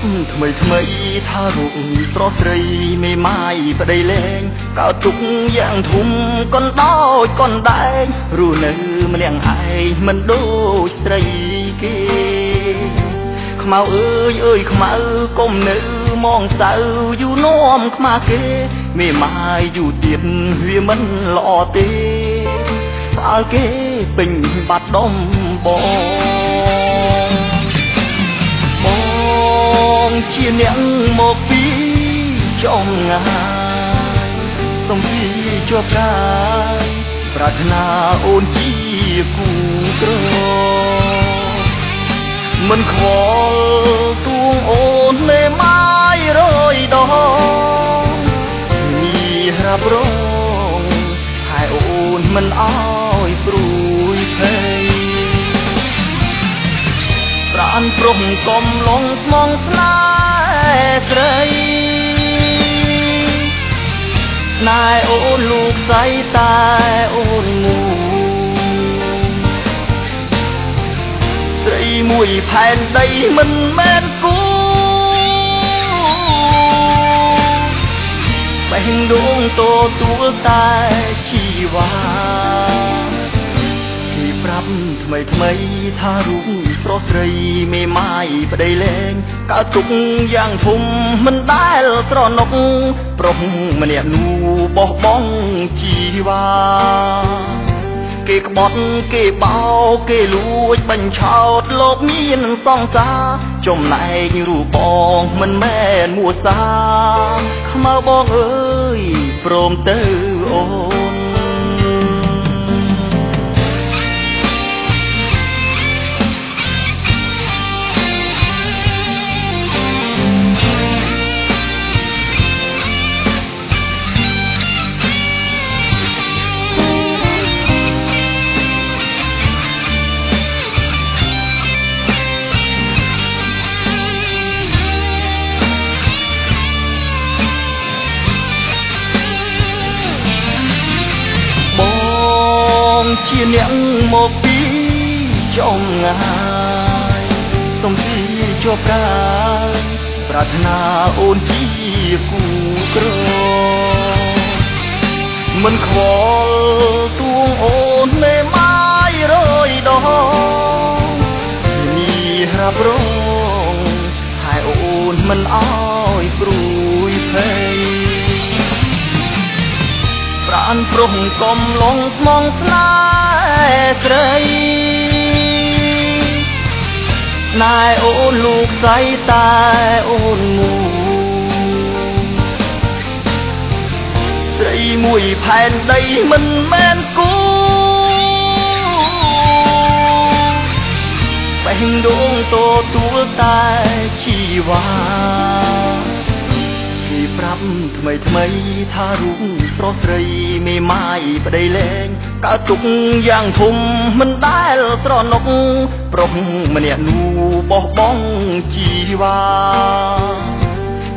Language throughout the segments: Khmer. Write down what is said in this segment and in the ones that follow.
ថ្មីថ្មីថារូបស្រស់ស្រីមេម៉ាយប្តីលែងកោតទុកយ៉ាងធំកនដូចកនដែងរស់នៅម្នាក់ឯងមិនដូចស្រីគេខ្មៅអើយអើយខ្មៅកុំនៅមងសៅយូរនាំខ្មាគេមេម៉ាយយូរទៀតវាមិនល្អទេផ្អើលគេពេញបាត់ដុំបងជាអ្នកមកពីចំងាយសំពីជាប់កាយប្រាថ្នាអូនជាគូក្រមិនខ្វល់ទួងអូនមេម៉ាយរយដងមានរាប់រងហើយអូនមិនអោយព្រួយភ័យប្រានព្រំកំឡងស្មងស្នេហ៍ស្រីណែអូនលោកស្រីតែអូនងូស្រីមួយផែនដីមិនមែនគូបេះដូងទទួលតែជីវ៉ាគេប្រាប់ថ្មីថ្មីថារូបស្រស់ស្រីមេម៉ាយប្តីលែងកោតទុកយ៉ាងធំមិនដែលស្រណុកប្រុសម្នាក់នោះបោះបង់ជីវ៉ាគេក្បត់គេបោគេលួចបញ្ឆោតលោកមានសង្សារចំណែករូបបងមិនមែនមួសាខ្មៅបងអើយព្រមទៅអូនជាអ្នកមកពីចំងាយសំពីជាប់កាយប្រាថ្នាអូនជាគូក្រមិនខ្វល់ទួងអូនមេម៉ាយរយដងនេះរាប់រងហើយអូនមិនអោយព្រួយភ័យប្រានព្រំកំឡងស្មងស្នេហ៍ស្រីណែអូនលោកស្រីតែអូនងូស្រីមួយផែនដីមិនមែនគូបេះដូងទទួលតែជីវ៉ាគេប្រាប់ថ្មីថ្មីថារូបស្រស់ស្រីមេម៉ាយប្តីលែងកោតទុកយ៉ាងធំមិនដែលស្រណុកប្រុសម្នាក់នោះបោះបង់ជីវ៉ា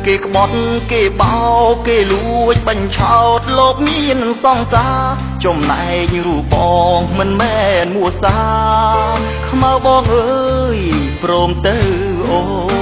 គេក្បត់គេបោគេលួចបញ្ឆោតលោកមានសង្សារចំណែករូបបងមិនមែនមួសាខ្មៅបងអើយព្រមទៅអូ